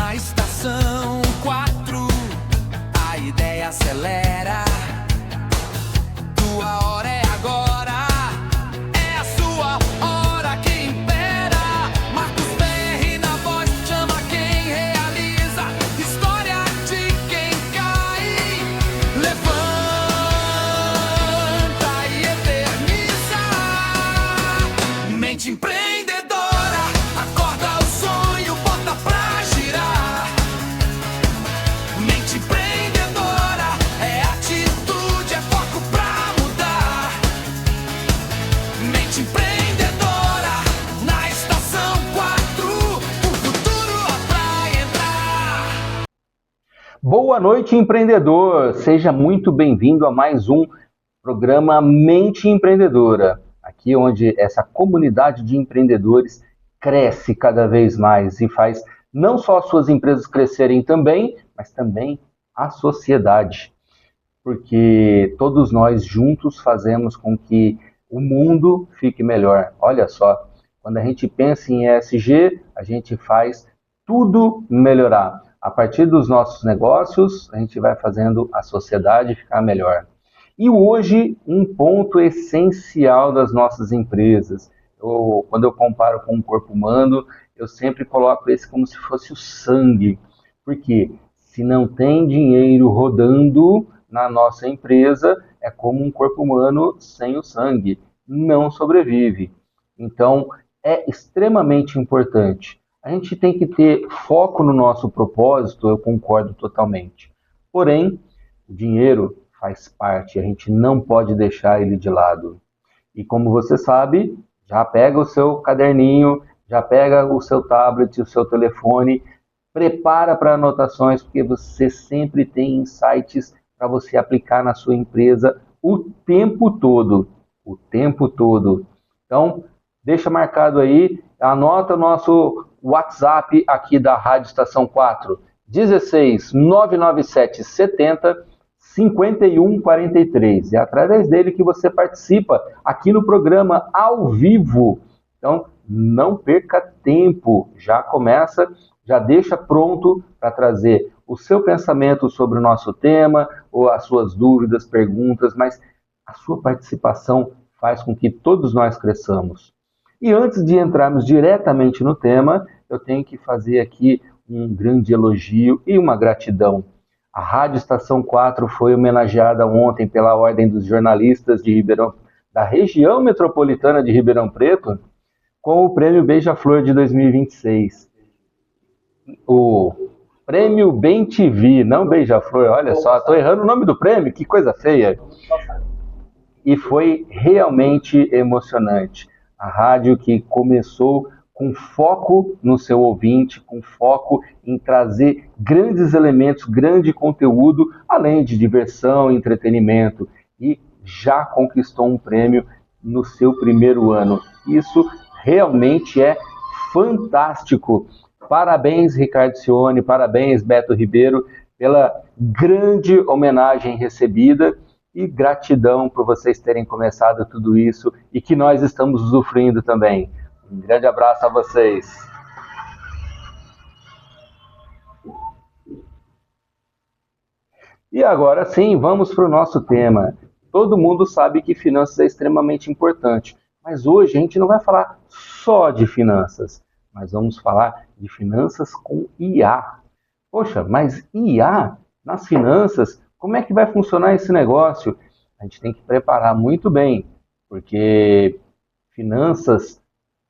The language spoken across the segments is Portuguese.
Na estação 4, a ideia acelera. Tua hora é agora, é a sua hora que impera. Marcos Perry na voz, chama quem realiza. História de quem cai, levanta e eterniza. Mente empreendedora, acorda o sonho, bota pra girar. Mente empreendedora, é atitude, é foco pra mudar. Mente empreendedora, na estação 4, o futuro é pra entrar. Boa noite, empreendedor! Seja muito bem-vindo a mais um programa Mente Empreendedora. Aqui onde essa comunidade de empreendedores cresce cada vez mais e faz não só as suas empresas crescerem também, mas também a sociedade. Porque todos nós juntos fazemos com que o mundo fique melhor. Olha só, quando a gente pensa em ESG, a gente faz tudo melhorar. A partir dos nossos negócios, a gente vai fazendo a sociedade ficar melhor. E hoje, um ponto essencial das nossas empresas. Quando eu comparo com o corpo humano, eu sempre coloco esse como se fosse o sangue. Porque se não tem dinheiro rodando na nossa empresa, é como um corpo humano sem o sangue. Não sobrevive. Então, é extremamente importante. A gente tem que ter foco no nosso propósito, eu concordo totalmente. Porém, o dinheiro faz parte, a gente não pode deixar ele de lado. E como você sabe, já pega o seu caderninho, já pega o seu tablet, o seu telefone, prepara para anotações, porque você sempre tem insights para você aplicar na sua empresa o tempo todo. O tempo todo. Então, deixa marcado aí, anota o nosso WhatsApp aqui da Rádio Estação 4, 16 997 70 5143. É através dele que você participa aqui no programa ao vivo. Então, não perca tempo. Já começa, já deixa pronto para trazer o seu pensamento sobre o nosso tema, ou as suas dúvidas, perguntas, mas a sua participação faz com que todos nós cresçamos. E antes de entrarmos diretamente no tema, eu tenho que fazer aqui um grande elogio e uma gratidão. A Rádio Estação 4 foi homenageada ontem pela Ordem dos Jornalistas de da região metropolitana de Ribeirão Preto com o Prêmio Beija-Flor de 2026. O Prêmio Bem TV, não Beija-Flor, olha só, estou errando o nome do prêmio, que coisa feia. E foi realmente emocionante. A rádio que começou com foco no seu ouvinte, com foco em trazer grandes elementos, grande conteúdo, além de diversão, entretenimento, e já conquistou um prêmio no seu primeiro ano. Isso realmente é fantástico. Parabéns, Ricardo Cione, parabéns, Beto Ribeiro, pela grande homenagem recebida e gratidão por vocês terem começado tudo isso e que nós estamos usufruindo também. Um grande abraço a vocês. E agora sim, vamos para o nosso tema. Todo mundo sabe que finanças é extremamente importante, mas hoje a gente não vai falar só de finanças, mas vamos falar de finanças com IA. Poxa, mas IA nas finanças, como é que vai funcionar esse negócio? A gente tem que preparar muito bem, porque finanças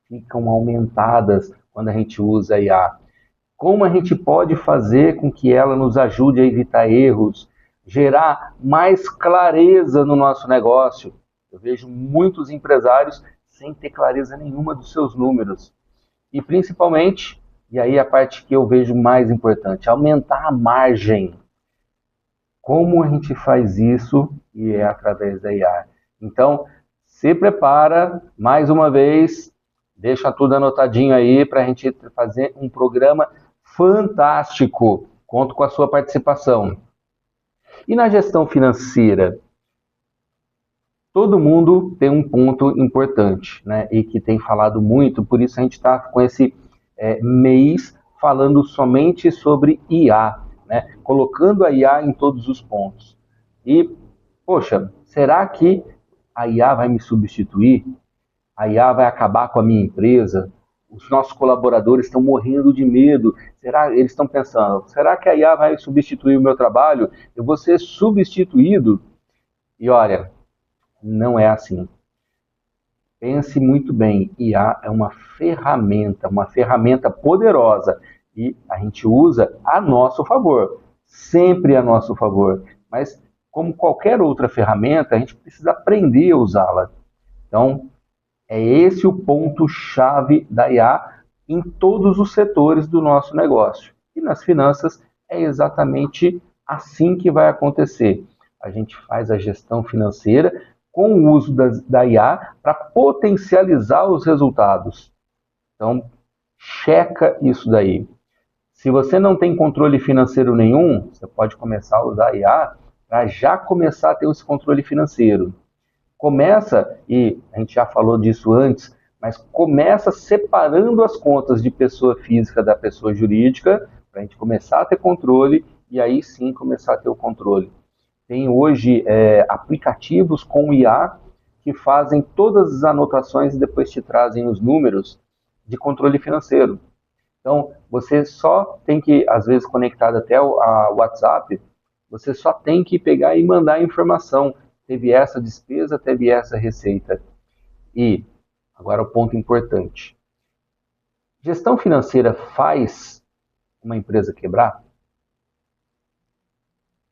ficam aumentadas quando a gente usa a IA. Como a gente pode fazer com que ela nos ajude a evitar erros, gerar mais clareza no nosso negócio? Eu vejo muitos empresários sem ter clareza nenhuma dos seus números. E principalmente, e aí a parte que eu vejo mais importante, aumentar a margem. Como a gente faz isso? E é através da IA. Então, se prepara, mais uma vez, deixa tudo anotadinho aí para a gente fazer um programa fantástico. Conto com a sua participação. E na gestão financeira? Todo mundo tem um ponto importante, né? E que tem falado muito, por isso a gente está com esse mês falando somente sobre IA, né? Colocando a IA em todos os pontos. E, poxa, será que a IA vai me substituir? A IA vai acabar com a minha empresa? Os nossos colaboradores estão morrendo de medo. Eles estão pensando, será que a IA vai substituir o meu trabalho? Eu vou ser substituído? E olha, não é assim. Pense muito bem, IA é uma ferramenta poderosa e a gente usa a nosso favor, sempre a nosso favor. Mas como qualquer outra ferramenta, a gente precisa aprender a usá-la. Então, é esse o ponto-chave da IA em todos os setores do nosso negócio. E nas finanças é exatamente assim que vai acontecer. A gente faz a gestão financeira com o uso da IA para potencializar os resultados. Então, checa isso daí. Se você não tem controle financeiro nenhum, você pode começar a usar a IA para já começar a ter esse controle financeiro. Começa, e a gente já falou disso antes, mas começa separando as contas de pessoa física da pessoa jurídica, para a gente começar a ter controle, e aí sim começar a ter o controle. Tem hoje aplicativos com IA que fazem todas as anotações e depois te trazem os números de controle financeiro. Então, você só tem que, às vezes conectado até a WhatsApp, você só tem que pegar e mandar a informação. Teve essa despesa, teve essa receita. E, agora o ponto importante. Gestão financeira faz uma empresa quebrar?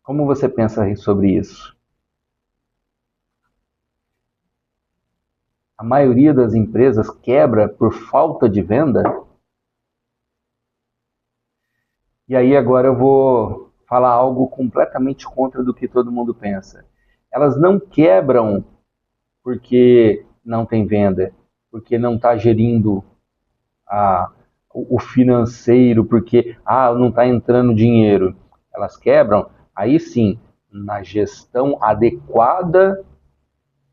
Como você pensa sobre isso? A maioria das empresas quebra por falta de venda? E aí agora eu vou falar algo completamente contra do que todo mundo pensa. Elas não quebram porque não tem venda, porque não está gerindo o financeiro, porque não está entrando dinheiro. Elas quebram, aí sim, na gestão adequada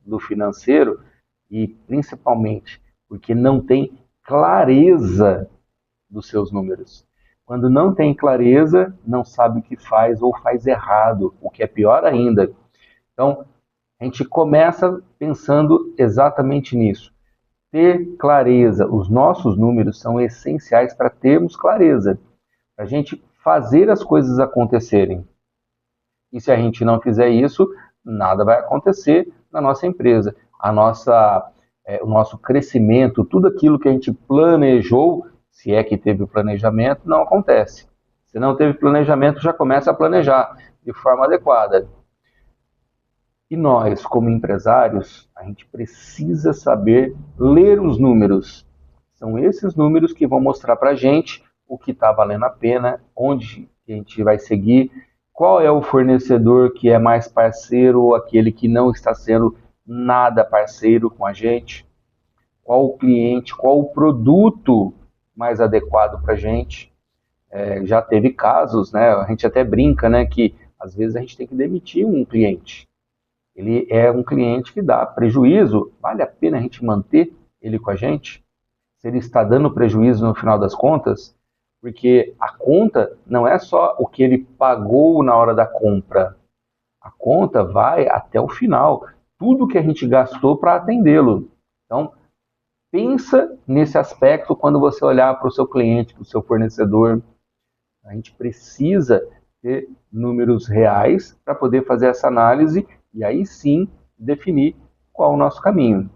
do financeiro e principalmente porque não tem clareza dos seus números. Quando não tem clareza, não sabe o que faz ou faz errado, o que é pior ainda. Então, a gente começa pensando exatamente nisso. Ter clareza, os nossos números são essenciais para termos clareza, para a gente fazer as coisas acontecerem. E se a gente não fizer isso, nada vai acontecer na nossa empresa. O nosso crescimento, tudo aquilo que a gente planejou, se é que teve o planejamento, não acontece. Se não teve planejamento, já começa a planejar de forma adequada. E nós, como empresários, a gente precisa saber ler os números. São esses números que vão mostrar para a gente o que está valendo a pena, onde a gente vai seguir, qual é o fornecedor que é mais parceiro ou aquele que não está sendo nada parceiro com a gente, qual o cliente, qual o produto mais adequado para a gente. Já teve casos, né? A gente até brinca, né, que às vezes a gente tem que demitir um cliente. Ele é um cliente que dá prejuízo, vale a pena a gente manter ele com a gente? Se ele está dando prejuízo no final das contas, porque a conta não é só o que ele pagou na hora da compra, a conta vai até o final, tudo que a gente gastou para atendê-lo. Então, pensa nesse aspecto quando você olhar para o seu cliente, para o seu fornecedor. A gente precisa ter números reais para poder fazer essa análise e aí sim definir qual é o nosso caminho.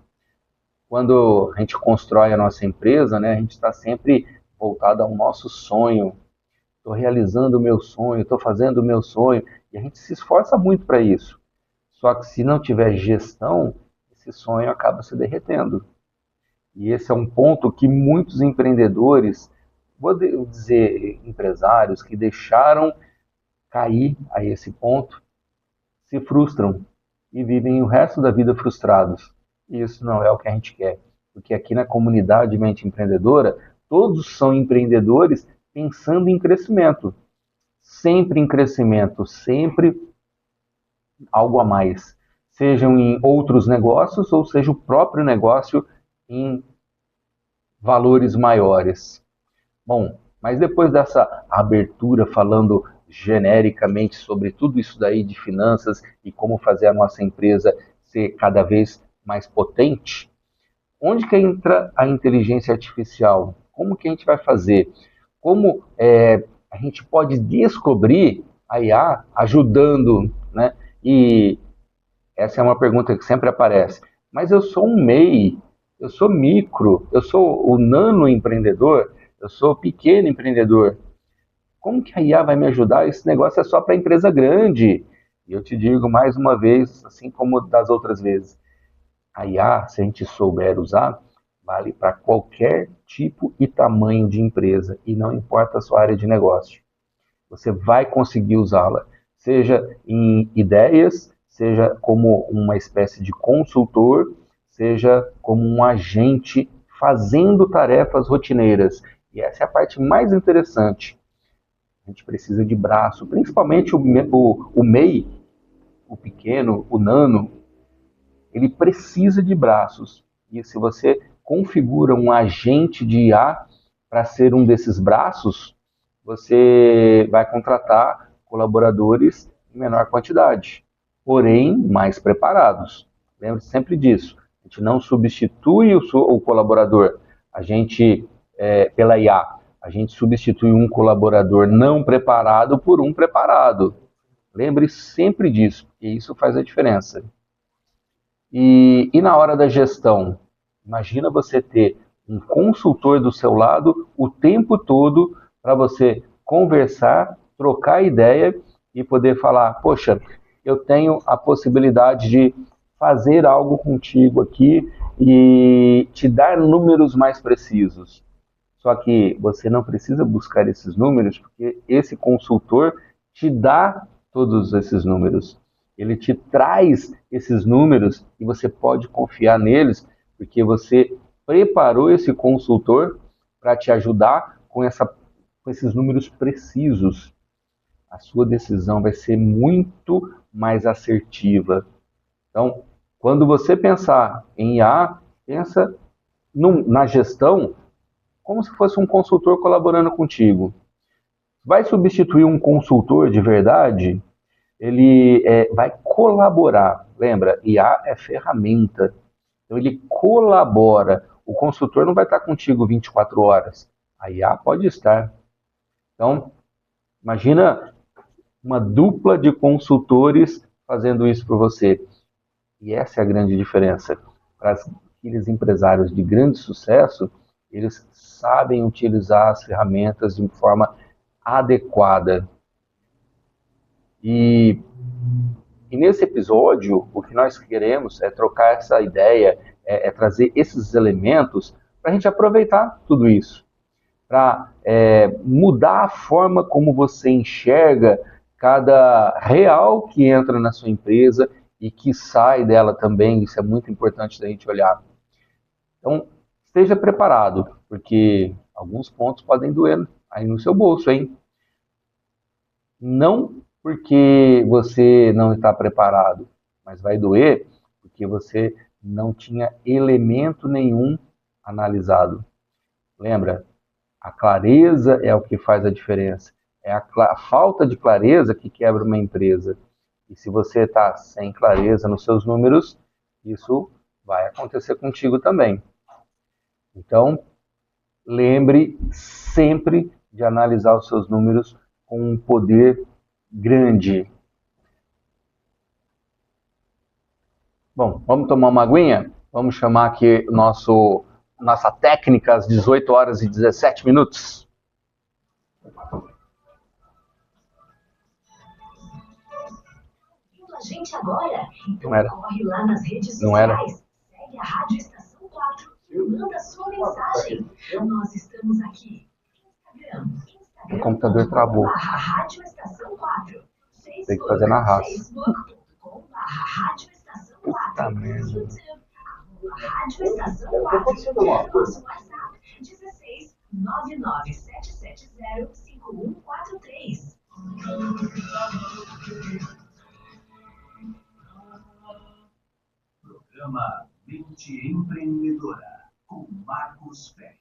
Quando a gente constrói a nossa empresa, né, a gente está sempre voltado ao nosso sonho. Estou realizando o meu sonho, estou fazendo o meu sonho, e a gente se esforça muito para isso. Só que se não tiver gestão, esse sonho acaba se derretendo. E esse é um ponto que muitos empreendedores, vou dizer empresários, que deixaram cair a esse ponto, se frustram e vivem o resto da vida frustrados. E isso não é o que a gente quer, porque aqui na comunidade Mente Empreendedora, todos são empreendedores pensando em crescimento, sempre em crescimento, sempre algo a mais, sejam em outros negócios ou seja o próprio negócio em valores maiores. Bom, Mas depois dessa abertura falando genericamente sobre tudo isso daí de finanças e como fazer a nossa empresa ser cada vez mais potente, onde que entra a inteligência artificial? Como que a gente vai fazer? Como a gente pode descobrir a IA ajudando, né? E essa é uma pergunta que sempre aparece. Mas eu sou um MEI, eu sou micro, eu sou o nano empreendedor, eu sou o pequeno empreendedor. Como que a IA vai me ajudar? Esse negócio é só para empresa grande. E eu te digo mais uma vez, assim como das outras vezes, a IA, se a gente souber usar, vale para qualquer tipo e tamanho de empresa, e não importa a sua área de negócio. Você vai conseguir usá-la, seja em ideias, seja como uma espécie de consultor, seja como um agente fazendo tarefas rotineiras. E essa é a parte mais interessante. A gente precisa de braço, principalmente o MEI, o pequeno, o nano, ele precisa de braços. E se você configura um agente de IA para ser um desses braços, você vai contratar colaboradores em menor quantidade, porém mais preparados. Lembre-se sempre disso. A gente não substitui o colaborador, a gente pela IA. A gente substitui um colaborador não preparado por um preparado. Lembre sempre disso, porque isso faz a diferença. E na hora da gestão, imagina você ter um consultor do seu lado o tempo todo para você conversar, trocar ideia e poder falar: poxa, eu tenho a possibilidade de fazer algo contigo aqui e te dar números mais precisos. Só que você não precisa buscar esses números, porque esse consultor te dá todos esses números. Ele te traz esses números e você pode confiar neles, porque você preparou esse consultor para te ajudar com esses números precisos. A sua decisão vai ser muito mais assertiva. Então, quando você pensar em IA, pensa na gestão como se fosse um consultor colaborando contigo. Vai substituir um consultor de verdade? Ele vai colaborar. Lembra, IA é ferramenta. Então ele colabora. O consultor não vai estar contigo 24 horas. A IA pode estar. Então, imagina uma dupla de consultores fazendo isso por você. E essa é a grande diferença. Para aqueles empresários de grande sucesso, eles sabem utilizar as ferramentas de forma adequada. E nesse episódio, o que nós queremos é trocar essa ideia, trazer esses elementos para a gente aproveitar tudo isso, para mudar a forma como você enxerga cada real que entra na sua empresa e que sai dela também. Isso é muito importante da gente olhar. Então, esteja preparado, porque alguns pontos podem doer aí no seu bolso, hein? Não porque você não está preparado, mas vai doer porque você não tinha elemento nenhum analisado. Lembra? A clareza é o que faz a diferença. É a falta de clareza que quebra uma empresa. E se você está sem clareza nos seus números, isso vai acontecer contigo também. Então, lembre sempre de analisar os seus números com um poder grande. Bom, vamos tomar uma aguinha? Vamos chamar aqui nossa técnica às 18 horas e 17 minutos. A gente agora, então Não era. corre lá nas redes Não era. sociais, segue a Rádio Estação 4 e manda sua mensagem. Nós estamos aqui. O computador travou. Rádio Estação 4. Tem que fazer na raça. Rádio Estação 4. Puta merda. Rádio Estação 4. Nosso WhatsApp 16 99770 5143. Programa Mente Empreendedora, com Marcos Ferri.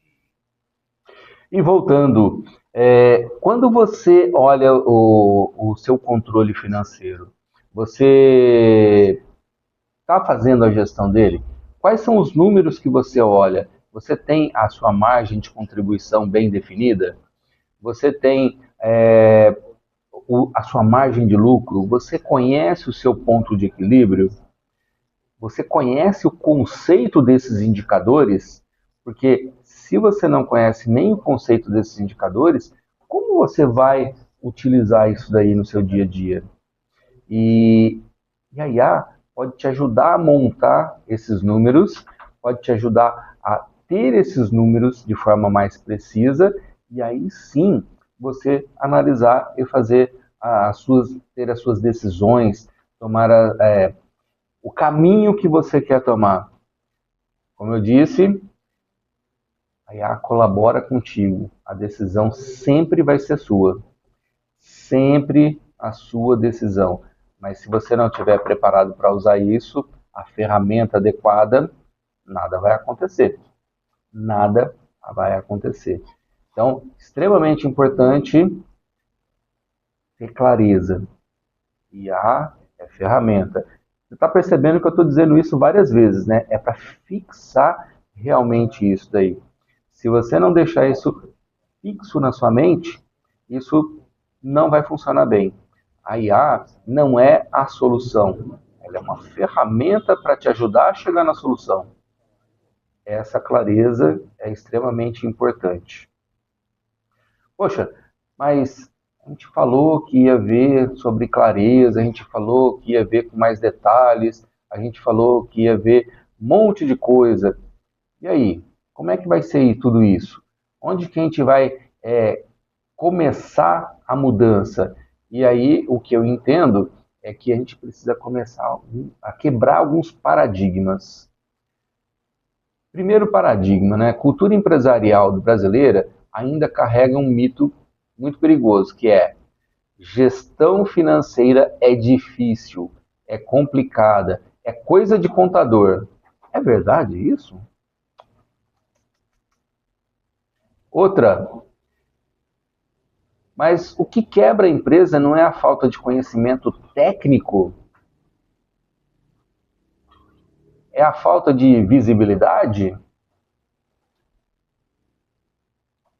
E voltando, quando você olha o seu controle financeiro, você está fazendo a gestão dele? Quais são os números que você olha? Você tem a sua margem de contribuição bem definida? Você tem a sua margem de lucro? Você conhece o seu ponto de equilíbrio? Você conhece o conceito desses indicadores? Porque se você não conhece nem o conceito desses indicadores, como você vai utilizar isso daí no seu dia a dia? E a IA pode te ajudar a montar esses números, pode te ajudar a ter esses números de forma mais precisa, e aí sim você analisar e fazer ter as suas decisões, tomar o caminho que você quer tomar. Como eu disse, a IA colabora contigo. A decisão sempre vai ser sua. Sempre a sua decisão. Mas se você não estiver preparado para usar isso, a ferramenta adequada, nada vai acontecer. Nada vai acontecer. Então, extremamente importante ter clareza. IA é ferramenta. Você está percebendo que eu estou dizendo isso várias vezes, né? É para fixar realmente isso daí. Se você não deixar isso fixo na sua mente, isso não vai funcionar bem. A IA não é a solução. Ela é uma ferramenta para te ajudar a chegar na solução. Essa clareza é extremamente importante. Poxa, mas a gente falou que ia ver sobre clareza, a gente falou que ia ver com mais detalhes, a gente falou que ia ver um monte de coisa. E aí, como é que vai ser tudo isso? Onde que a gente vai começar a mudança? E aí, o que eu entendo é que a gente precisa começar a quebrar alguns paradigmas. Primeiro paradigma, né? A cultura empresarial brasileira ainda carrega um mito muito perigoso, que é gestão financeira é difícil, é complicada, é coisa de contador. É verdade isso? Outra, mas o que quebra a empresa não é a falta de conhecimento técnico? É a falta de visibilidade?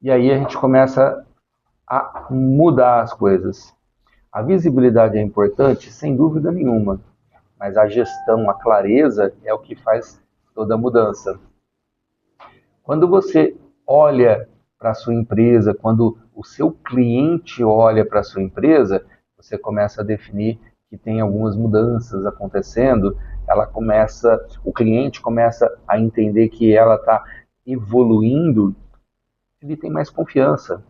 E aí a gente começa a mudar as coisas. A visibilidade é importante, sem dúvida nenhuma, mas a gestão, a clareza é o que faz toda a mudança. Quando você olha para a sua empresa, quando o seu cliente olha para a sua empresa, você começa a definir que tem algumas mudanças acontecendo, o cliente começa a entender que ela está evoluindo, ele tem mais confiança.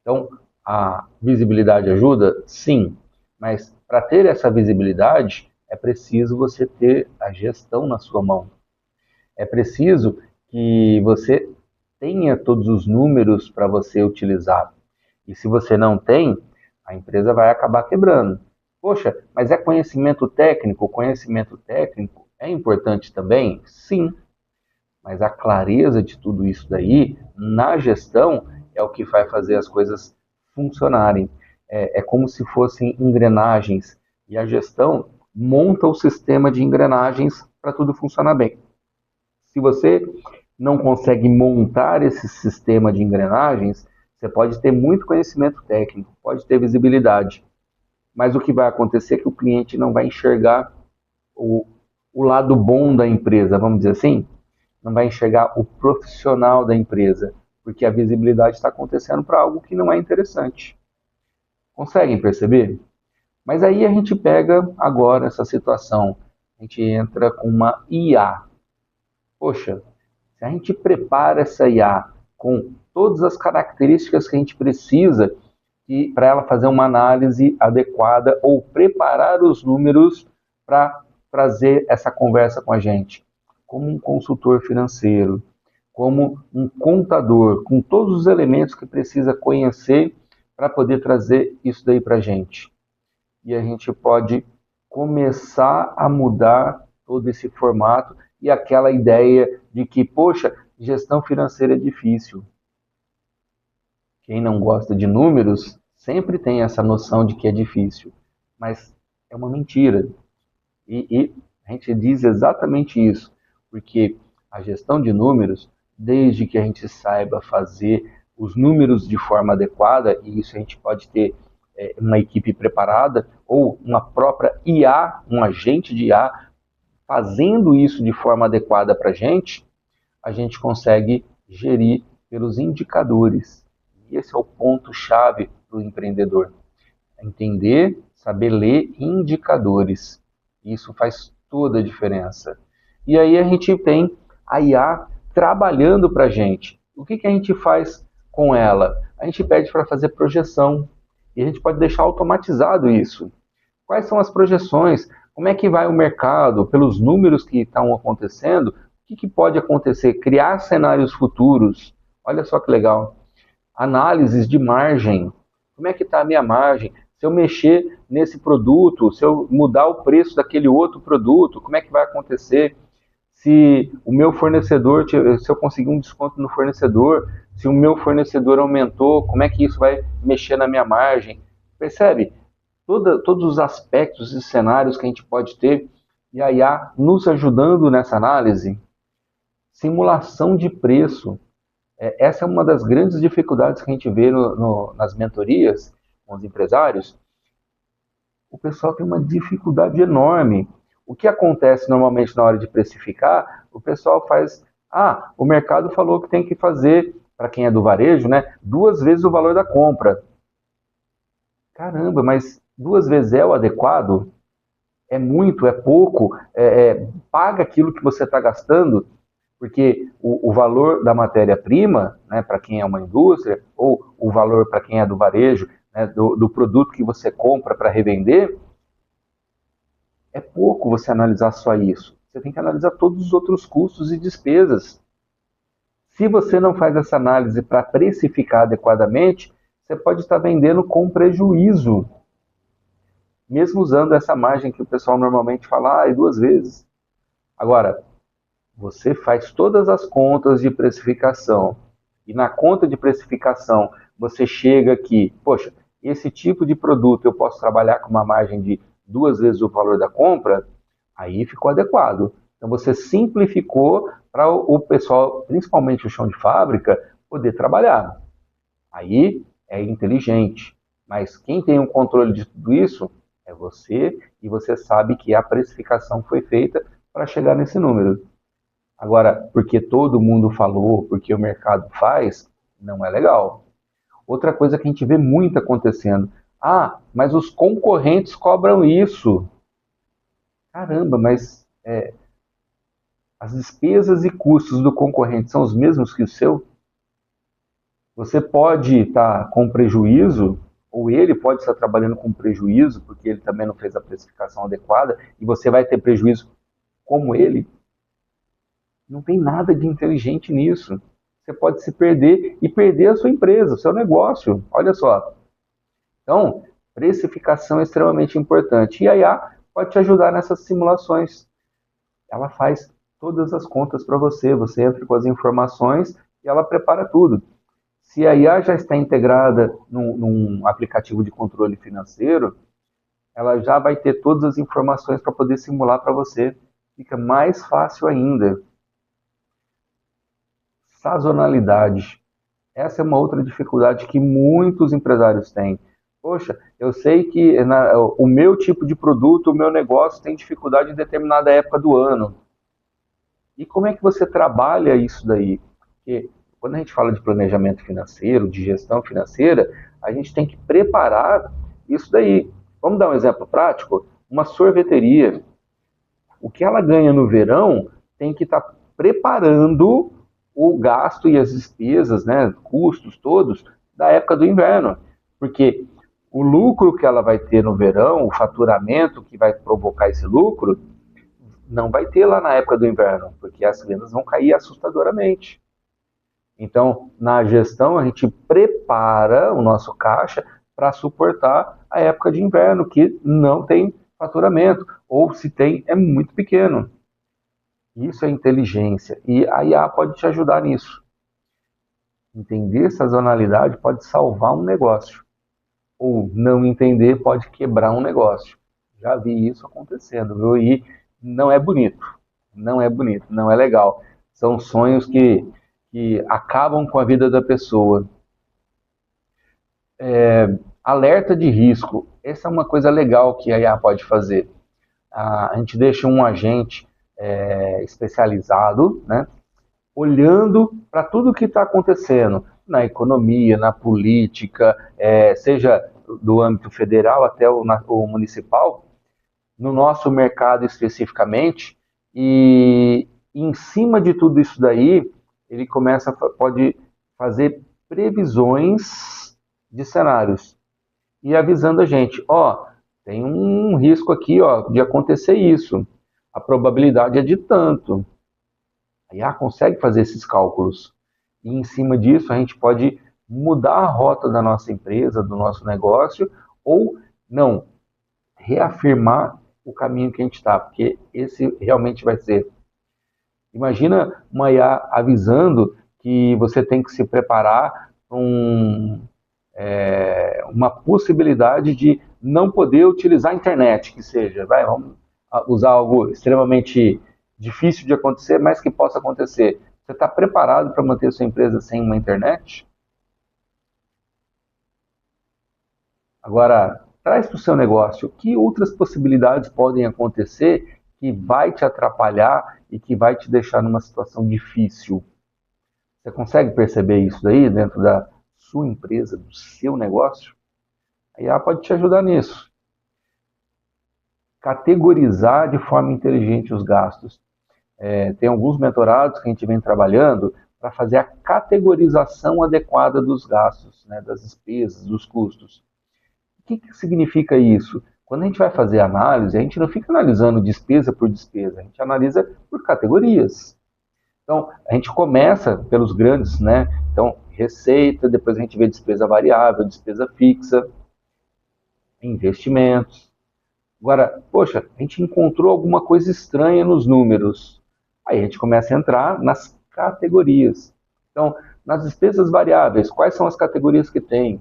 Então, a visibilidade ajuda? Sim, mas para ter essa visibilidade, é preciso você ter a gestão na sua mão. É preciso que você tenha todos os números para você utilizar. E se você não tem, a empresa vai acabar quebrando. Poxa, mas é conhecimento técnico? Conhecimento técnico é importante também? Sim. Mas a clareza de tudo isso daí, na gestão, é o que vai fazer as coisas funcionarem. É como se fossem engrenagens. E a gestão monta o sistema de engrenagens para tudo funcionar bem. Se você não consegue montar esse sistema de engrenagens, você pode ter muito conhecimento técnico, pode ter visibilidade, mas o que vai acontecer é que o cliente não vai enxergar o lado bom da empresa, vamos dizer assim, não vai enxergar o profissional da empresa, porque a visibilidade está acontecendo para algo que não é interessante. Conseguem perceber? Mas aí a gente pega agora essa situação, a gente entra com uma IA. Poxa, se a gente prepara essa IA com todas as características que a gente precisa para ela fazer uma análise adequada ou preparar os números para trazer essa conversa com a gente, como um consultor financeiro, como um contador, com todos os elementos que precisa conhecer para poder trazer isso daí para a gente. E a gente pode começar a mudar todo esse formato e aquela ideia de que, poxa, gestão financeira é difícil. Quem não gosta de números sempre tem essa noção de que é difícil, mas é uma mentira. E a gente diz exatamente isso, porque a gestão de números, desde que a gente saiba fazer os números de forma adequada, e isso a gente pode ter uma equipe preparada, ou uma própria IA, um agente de IA, fazendo isso de forma adequada para a gente consegue gerir pelos indicadores. E esse é o ponto-chave do empreendedor. Entender, saber ler indicadores. Isso faz toda a diferença. E aí a gente tem a IA trabalhando para a gente. O que a gente faz com ela? A gente pede para fazer projeção. E a gente pode deixar automatizado isso. Quais são as projeções? Como é que vai o mercado? Pelos números que estão acontecendo, o que pode acontecer? Criar cenários futuros. Olha só que legal. Análises de margem. Como é que está a minha margem? Se eu mexer nesse produto, se eu mudar o preço daquele outro produto, como é que vai acontecer? Se o meu fornecedor, se eu conseguir um desconto no fornecedor, se o meu fornecedor aumentou, como é que isso vai mexer na minha margem? Percebe? Todos os aspectos e cenários que a gente pode ter, e a IA nos ajudando nessa análise. Simulação de preço. Essa é uma das grandes dificuldades que a gente vê nas mentorias com os empresários. O pessoal tem uma dificuldade enorme. O que acontece normalmente na hora de precificar, o pessoal faz, o mercado falou que tem que fazer, para quem é do varejo, né, 2 vezes o valor da compra. Caramba, mas 2 vezes é o adequado? É muito, é pouco? Paga aquilo que você está gastando? Porque o valor da matéria-prima, né, para quem é uma indústria, ou o valor para quem é do varejo, né, do produto que você compra para revender, é pouco você analisar só isso. Você tem que analisar todos os outros custos e despesas. Se você não faz essa análise para precificar adequadamente, você pode estar vendendo com prejuízo. Mesmo usando essa margem que o pessoal normalmente fala, 2 vezes. Agora, você faz todas as contas de precificação e na conta de precificação você chega aqui, poxa, esse tipo de produto eu posso trabalhar com uma margem de 2 vezes o valor da compra, aí ficou adequado. Então você simplificou para o pessoal, principalmente o chão de fábrica, poder trabalhar. Aí é inteligente, mas quem tem o controle de tudo isso é você, e você sabe que a precificação foi feita para chegar nesse número. Agora, porque todo mundo falou, porque o mercado faz, não é legal. Outra coisa que a gente vê muito acontecendo, mas os concorrentes cobram isso. Caramba, mas as despesas e custos do concorrente são os mesmos que o seu? Você pode estar com prejuízo, ou ele pode estar trabalhando com prejuízo, porque ele também não fez a precificação adequada, e você vai ter prejuízo como ele. Não tem nada de inteligente nisso. Você pode se perder e perder a sua empresa, o seu negócio. Olha só. Então, precificação é extremamente importante. E a IA pode te ajudar nessas simulações. Ela faz todas as contas para você. Você entra com as informações e ela prepara tudo. Se a IA já está integrada num aplicativo de controle financeiro, ela já vai ter todas as informações para poder simular para você. Fica mais fácil ainda. Sazonalidade. Essa é uma outra dificuldade que muitos empresários têm. Poxa, eu sei que o meu tipo de produto, o meu negócio tem dificuldade em determinada época do ano. E como é que você trabalha isso daí? Porque quando a gente fala de planejamento financeiro, de gestão financeira, a gente tem que preparar isso daí. Vamos dar um exemplo prático? Uma sorveteria. O que ela ganha no verão tem que estar preparando o gasto e as despesas, né, custos todos, da época do inverno. Porque o lucro que ela vai ter no verão, o faturamento que vai provocar esse lucro, não vai ter lá na época do inverno, porque as vendas vão cair assustadoramente. Então, na gestão, a gente prepara o nosso caixa para suportar a época de inverno, que não tem faturamento, ou se tem, é muito pequeno. Isso é inteligência, e a IA pode te ajudar nisso. Entender sazonalidade pode salvar um negócio, ou não entender pode quebrar um negócio. Já vi isso acontecendo, viu? E não é bonito, não é bonito, não é legal. São sonhos que acabam com a vida da pessoa. Alerta de risco, essa é uma coisa legal que a IA pode fazer. A gente deixa um agente especializado, né, olhando para tudo que está acontecendo na economia, na política, seja do âmbito federal até o municipal, no nosso mercado especificamente, e em cima de tudo isso daí, ele pode fazer previsões de cenários e avisando a gente, tem um risco aqui, de acontecer isso. A probabilidade é de tanto. A IA consegue fazer esses cálculos. E em cima disso, a gente pode mudar a rota da nossa empresa, do nosso negócio, ou não, reafirmar o caminho que a gente está, porque esse realmente vai ser. Imagina uma IA avisando que você tem que se preparar para uma possibilidade de não poder utilizar a internet, que seja, vamos usar algo extremamente difícil de acontecer, mas que possa acontecer. Você está preparado para manter sua empresa sem uma internet? Agora, traz para o seu negócio que outras possibilidades podem acontecer que vai te atrapalhar e que vai te deixar numa situação difícil. Você consegue perceber isso daí dentro da sua empresa, do seu negócio? A IA pode te ajudar nisso. Categorizar de forma inteligente os gastos. Tem alguns mentorados que a gente vem trabalhando para fazer a categorização adequada dos gastos, né, das despesas, dos custos. O que significa isso? Quando a gente vai fazer análise, a gente não fica analisando despesa por despesa, a gente analisa por categorias. Então, a gente começa pelos grandes, né? Então, receita, depois a gente vê despesa variável, despesa fixa, investimentos. Agora, poxa, a gente encontrou alguma coisa estranha nos números. Aí a gente começa a entrar nas categorias. Então, nas despesas variáveis, quais são as categorias que tem?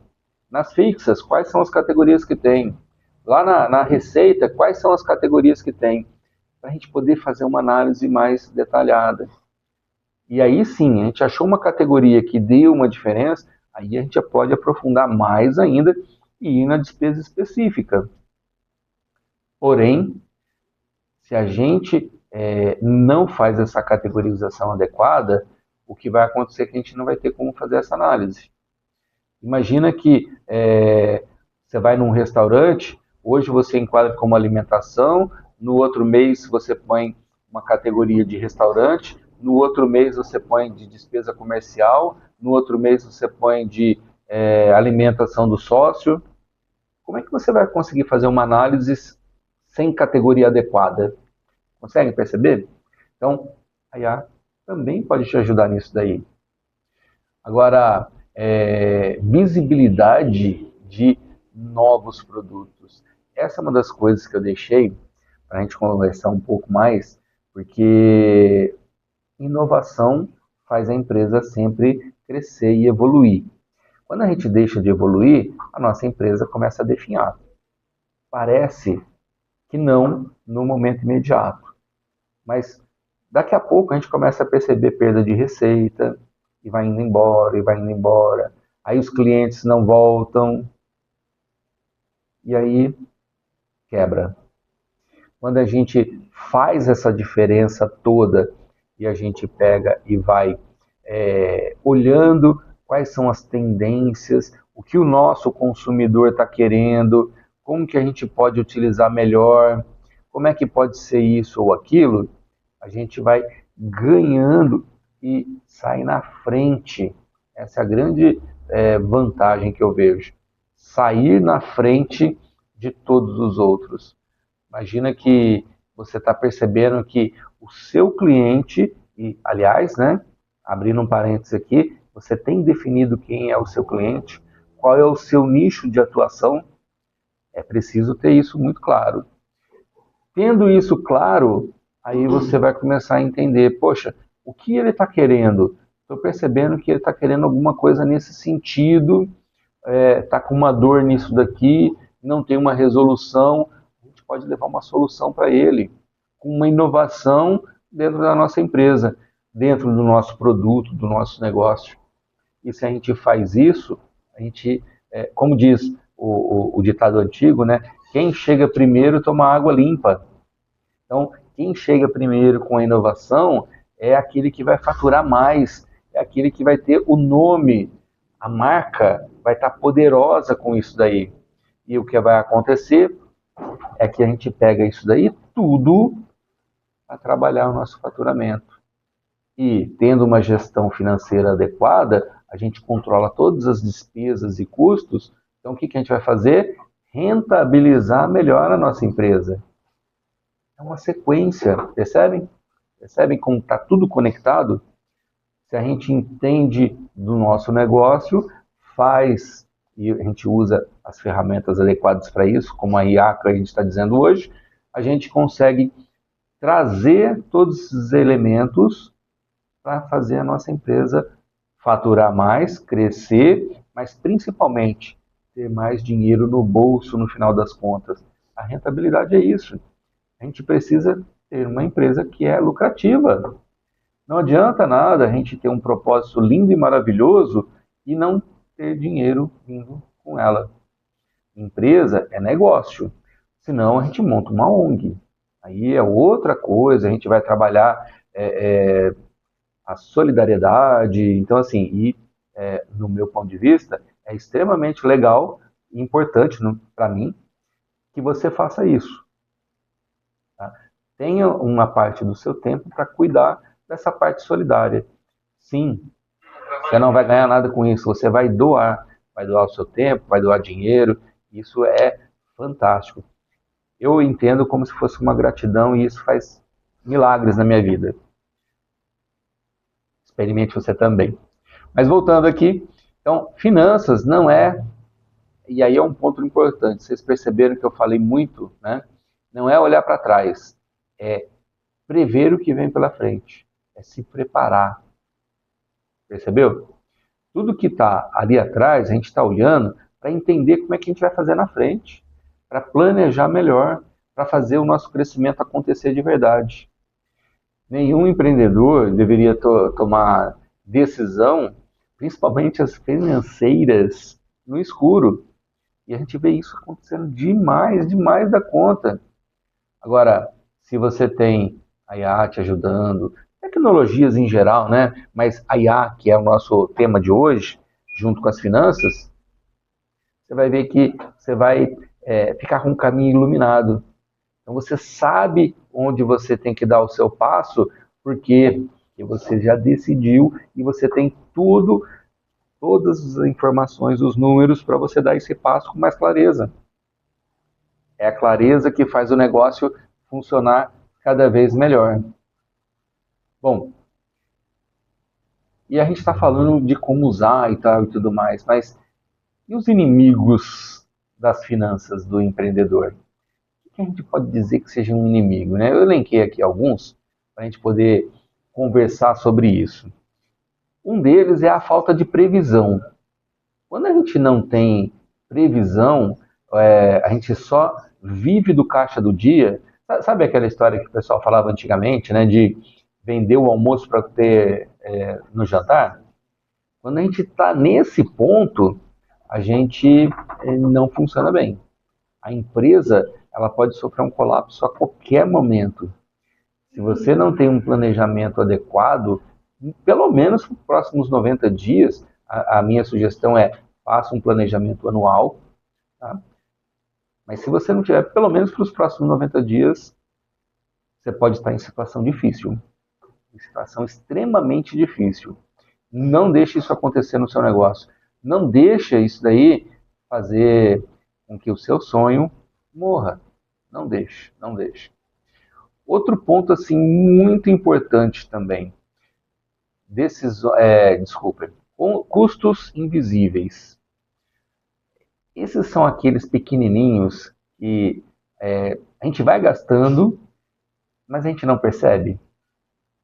Nas fixas, quais são as categorias que tem? Lá na receita, quais são as categorias que tem? Para a gente poder fazer uma análise mais detalhada. E aí sim, a gente achou uma categoria que deu uma diferença, aí a gente já pode aprofundar mais ainda e ir na despesa específica. Porém, se a gente não faz essa categorização adequada, o que vai acontecer é que a gente não vai ter como fazer essa análise. Imagina que você vai num restaurante, hoje você enquadra como alimentação, no outro mês você põe uma categoria de restaurante, no outro mês você põe de despesa comercial, no outro mês você põe de alimentação do sócio. Como é que você vai conseguir fazer uma análise sem categoria adequada? Consegue perceber? Então, a IA também pode te ajudar nisso daí. Agora, visibilidade de novos produtos. Essa é uma das coisas que eu deixei para a gente conversar um pouco mais, porque inovação faz a empresa sempre crescer e evoluir. Quando a gente deixa de evoluir, a nossa empresa começa a definhar. Parece que não no momento imediato, mas daqui a pouco a gente começa a perceber perda de receita, e vai indo embora, e vai indo embora. Aí os clientes não voltam, e aí quebra. Quando a gente faz essa diferença toda, e a gente pega e vai olhando quais são as tendências, o que o nosso consumidor está querendo, como que a gente pode utilizar melhor, como é que pode ser isso ou aquilo, a gente vai ganhando e sai na frente. Essa é a grande vantagem que eu vejo. Sair na frente de todos os outros. Imagina que você está percebendo que o seu cliente, e aliás, né, abrindo um parênteses aqui, você tem definido quem é o seu cliente, qual é o seu nicho de atuação, é preciso ter isso muito claro. Tendo isso claro, aí você vai começar a entender, poxa, o que ele está querendo? estou percebendo que ele está querendo alguma coisa nesse sentido, está com uma dor nisso daqui, não tem uma resolução, a gente pode levar uma solução para ele, com uma inovação dentro da nossa empresa, dentro do nosso produto, do nosso negócio. E se a gente faz isso, a gente, como diz o ditado antigo, né? Quem chega primeiro toma água limpa. Então, quem chega primeiro com a inovação é aquele que vai faturar mais, é aquele que vai ter o nome, a marca vai estar poderosa com isso daí. E o que vai acontecer é que a gente pega isso daí tudo para trabalhar o nosso faturamento. E tendo uma gestão financeira adequada, a gente controla todas as despesas e custos. Então, o que a gente vai fazer? Rentabilizar melhor a nossa empresa. É uma sequência, percebem? Percebem como está tudo conectado? Se a gente entende do nosso negócio, faz, e a gente usa as ferramentas adequadas para isso, como a IA que a gente está dizendo hoje, a gente consegue trazer todos esses elementos para fazer a nossa empresa faturar mais, crescer, mas principalmente ter mais dinheiro no bolso no final das contas. A rentabilidade é isso. A gente precisa ter uma empresa que é lucrativa. Não adianta nada a gente ter um propósito lindo e maravilhoso e não ter dinheiro vindo com ela. Empresa é negócio. Senão a gente monta uma ONG. Aí é outra coisa, a gente vai trabalhar a solidariedade. Então, assim, no meu ponto de vista, é extremamente legal e importante para mim que você faça isso. Tá? Tenha uma parte do seu tempo para cuidar dessa parte solidária. Sim, você não vai ganhar nada com isso, você vai doar o seu tempo, vai doar dinheiro, isso é fantástico. Eu entendo como se fosse uma gratidão e isso faz milagres na minha vida. Experimente você também. Mas voltando aqui, então, finanças não é, e aí é um ponto importante, vocês perceberam que eu falei muito, né? Não é olhar para trás, é prever o que vem pela frente, é se preparar. Percebeu? Tudo que está ali atrás, a gente está olhando para entender como é que a gente vai fazer na frente, para planejar melhor, para fazer o nosso crescimento acontecer de verdade. Nenhum empreendedor deveria tomar decisão, principalmente as financeiras, no escuro. E a gente vê isso acontecendo demais, demais da conta. Agora, se você tem a IA te ajudando, tecnologias em geral, né? Mas a IA, que é o nosso tema de hoje, junto com as finanças, você vai ver que você vai ficar com um caminho iluminado. Então você sabe onde você tem que dar o seu passo, porque você já decidiu e você tem todas as informações, os números para você dar esse passo com mais clareza. É a clareza que faz o negócio funcionar cada vez melhor. Bom, e a gente está falando de como usar e tal e tudo mais, mas e os inimigos das finanças do empreendedor? O que a gente pode dizer que seja um inimigo, né? Eu elenquei aqui alguns para a gente poder conversar sobre isso. Um deles é a falta de previsão. Quando a gente não tem previsão, a gente só vive do caixa do dia. Sabe aquela história que o pessoal falava antigamente, né, de vender o almoço para ter no jantar? Quando a gente está nesse ponto, a gente não funciona bem. A empresa ela pode sofrer um colapso a qualquer momento. Se você não tem um planejamento adequado, pelo menos nos próximos 90 dias, a minha sugestão é faça um planejamento anual. Tá? Mas se você não tiver, pelo menos para os próximos 90 dias, você pode estar em situação difícil. Em situação extremamente difícil. Não deixe isso acontecer no seu negócio. Não deixe isso daí fazer com que o seu sonho morra. Não deixe, não deixe. Outro ponto assim muito importante também. Custos invisíveis. Esses são aqueles pequenininhos que a gente vai gastando, mas a gente não percebe.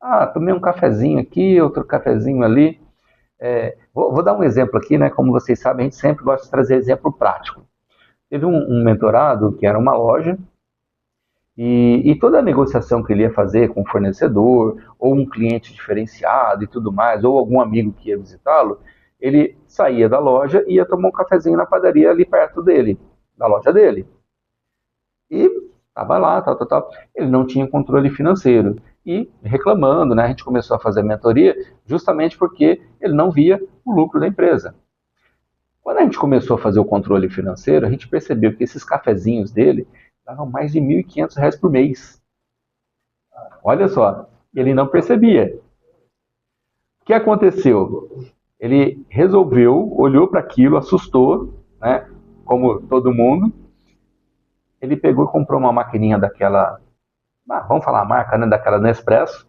Ah, tomei um cafezinho aqui, outro cafezinho ali. Vou dar um exemplo aqui, né? Como vocês sabem, a gente sempre gosta de trazer exemplo prático. Teve um mentorado que era uma loja e toda a negociação que ele ia fazer com o fornecedor, ou um cliente diferenciado e tudo mais, ou algum amigo que ia visitá-lo, ele saía da loja e ia tomar um cafezinho na padaria ali perto dele, da loja dele. E estava lá, tal, tal, tal. Ele não tinha controle financeiro. E reclamando, né? A gente começou a fazer a mentoria justamente porque ele não via o lucro da empresa. Quando a gente começou a fazer o controle financeiro, a gente percebeu que esses cafezinhos dele davam mais de R$ 1.500 por mês. Olha só, ele não percebia. O que aconteceu? Ele resolveu, olhou para aquilo, assustou, né? Como todo mundo. Ele pegou e comprou uma maquininha daquela, vamos falar a marca, né? Daquela Nespresso.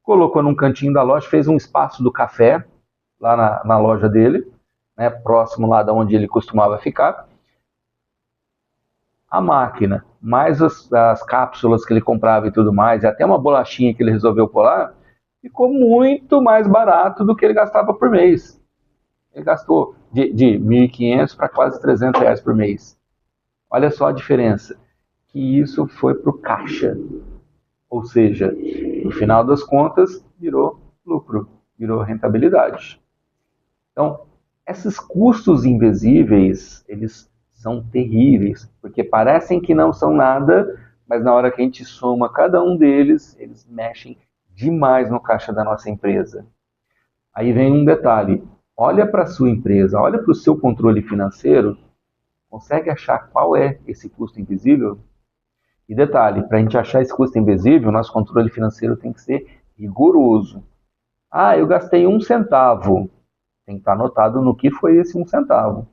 Colocou num cantinho da loja, fez um espaço do café lá na loja dele, né? Próximo lá de onde ele costumava ficar. A máquina, mais as cápsulas que ele comprava e tudo mais, e até uma bolachinha que ele resolveu colar, ficou muito mais barato do que ele gastava por mês. Ele gastou de 1.500 para quase R$ 300 por mês. Olha só a diferença, que isso foi para o caixa. Ou seja, no final das contas, virou lucro, virou rentabilidade. Então, esses custos invisíveis, eles são terríveis, porque parecem que não são nada, mas na hora que a gente soma cada um deles, eles mexem demais no caixa da nossa empresa. Aí vem um detalhe, olha para a sua empresa, olha para o seu controle financeiro, consegue achar qual é esse custo invisível? E detalhe, para a gente achar esse custo invisível, nosso controle financeiro tem que ser rigoroso. Ah, eu gastei 1 centavo. Tem que estar anotado no que foi esse 1 centavo.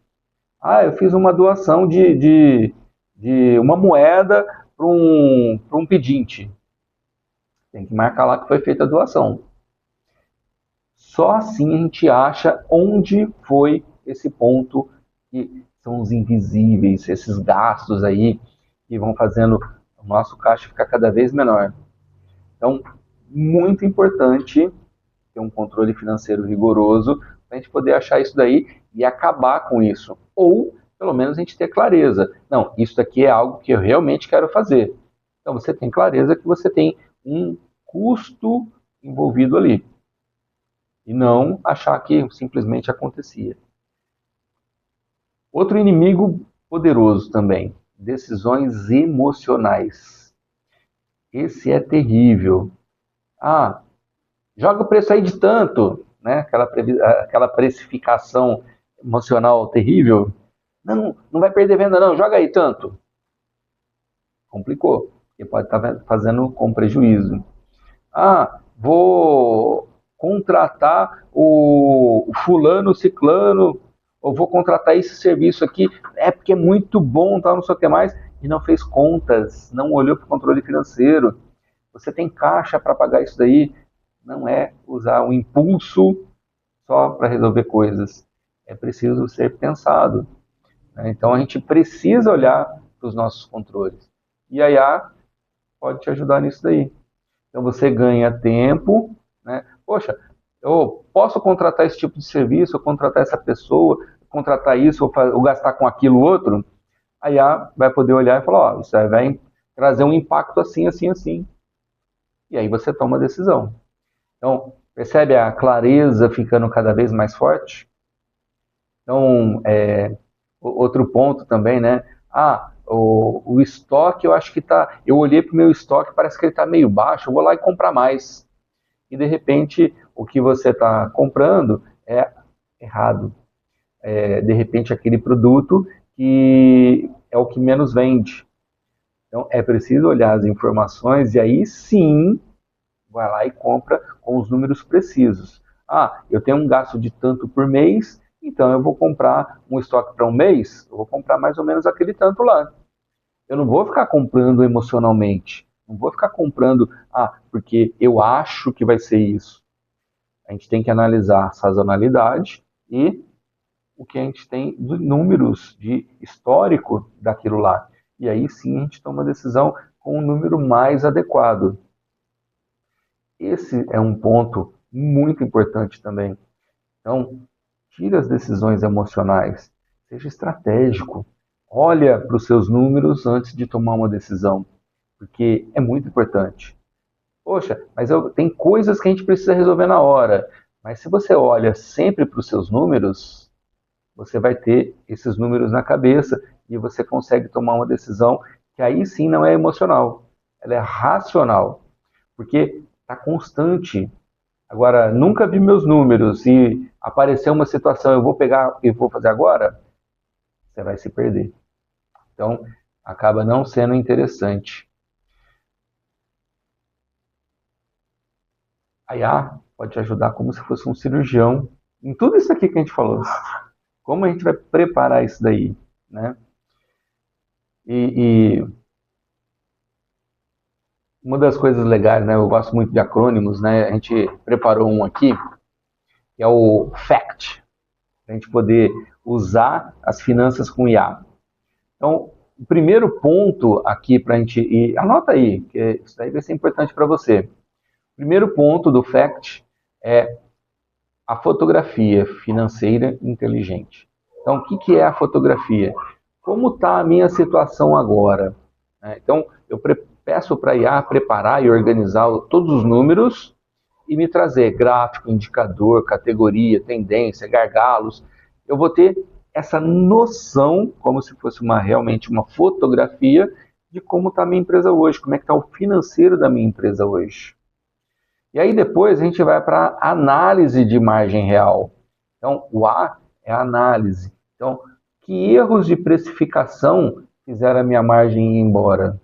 Ah, eu fiz uma doação de uma moeda para um pedinte. Tem que marcar lá que foi feita a doação. Só assim a gente acha onde foi esse ponto que são os invisíveis, esses gastos aí que vão fazendo o nosso caixa ficar cada vez menor. Então, muito importante ter um controle financeiro rigoroso para a gente poder achar isso daí e acabar com isso. Ou, pelo menos, a gente ter clareza. Não, isso daqui é algo que eu realmente quero fazer. Então, você tem clareza que você tem um custo envolvido ali. E não achar que simplesmente acontecia. Outro inimigo poderoso também, decisões emocionais. Esse é terrível. Ah, joga o preço aí de tanto, né? Aquela precificação emocional terrível. Não, não vai perder venda não, joga aí tanto. Complicou, porque pode estar fazendo com prejuízo. Ah, vou contratar o fulano, o ciclano, ou vou contratar esse serviço aqui, porque é muito bom, tal, não sei o que mais, e não fez contas, não olhou para o controle financeiro. Você tem caixa para pagar isso daí, não é usar o impulso só para resolver coisas. É preciso ser pensado, né? Então a gente precisa olhar para os nossos controles. E a IA pode te ajudar nisso daí. Então você ganha tempo, né? Poxa, eu posso contratar esse tipo de serviço, ou contratar essa pessoa, contratar isso, ou gastar com aquilo outro. A IA vai poder olhar e falar, ó, isso aí vai trazer um impacto assim, assim, assim. E aí você toma a decisão. Então, percebe a clareza ficando cada vez mais forte? Então, outro ponto também, né? Ah, o estoque, eu acho que tá. Eu olhei para o meu estoque, parece que ele está meio baixo, eu vou lá e comprar mais. E de repente, o que você está comprando é errado. De repente, aquele produto que é o que menos vende. Então, é preciso olhar as informações e aí sim vai lá e compra com os números precisos. Ah, eu tenho um gasto de tanto por mês, então eu vou comprar um estoque para um mês, eu vou comprar mais ou menos aquele tanto lá. Eu não vou ficar comprando emocionalmente, não vou ficar comprando, porque eu acho que vai ser isso. A gente tem que analisar a sazonalidade e o que a gente tem de números de histórico daquilo lá. E aí sim a gente toma uma decisão com um número mais adequado. Esse é um ponto muito importante também. Então, tire as decisões emocionais, seja estratégico. Olha para os seus números antes de tomar uma decisão, porque é muito importante. Poxa, mas tem coisas que a gente precisa resolver na hora. Mas se você olha sempre para os seus números, você vai ter esses números na cabeça e você consegue tomar uma decisão que aí sim não é emocional, ela é racional, porque está constante. Agora, nunca vi meus números e apareceu uma situação, eu vou pegar e vou fazer agora, você vai se perder. Então, acaba não sendo interessante. A IA pode te ajudar como se fosse um cirurgião em tudo isso aqui que a gente falou. Como a gente vai preparar isso daí, né? E uma das coisas legais, né? Eu gosto muito de acrônimos, né? A gente preparou um aqui, que é o FACT, para a gente poder usar as finanças com IA. Então, o primeiro ponto aqui para a gente ir, anota aí, que isso daí vai ser importante para você. O primeiro ponto do FACT é a fotografia financeira inteligente. Então, o que é a fotografia? Como está a minha situação agora? Então, eu peço para a IA preparar e organizar todos os números e me trazer gráfico, indicador, categoria, tendência, gargalos. Eu vou ter essa noção, como se fosse realmente uma fotografia, de como está a minha empresa hoje, como é que está o financeiro da minha empresa hoje. E aí depois a gente vai para a análise de margem real. Então, o A é a análise. Então, que erros de precificação fizeram a minha margem ir embora?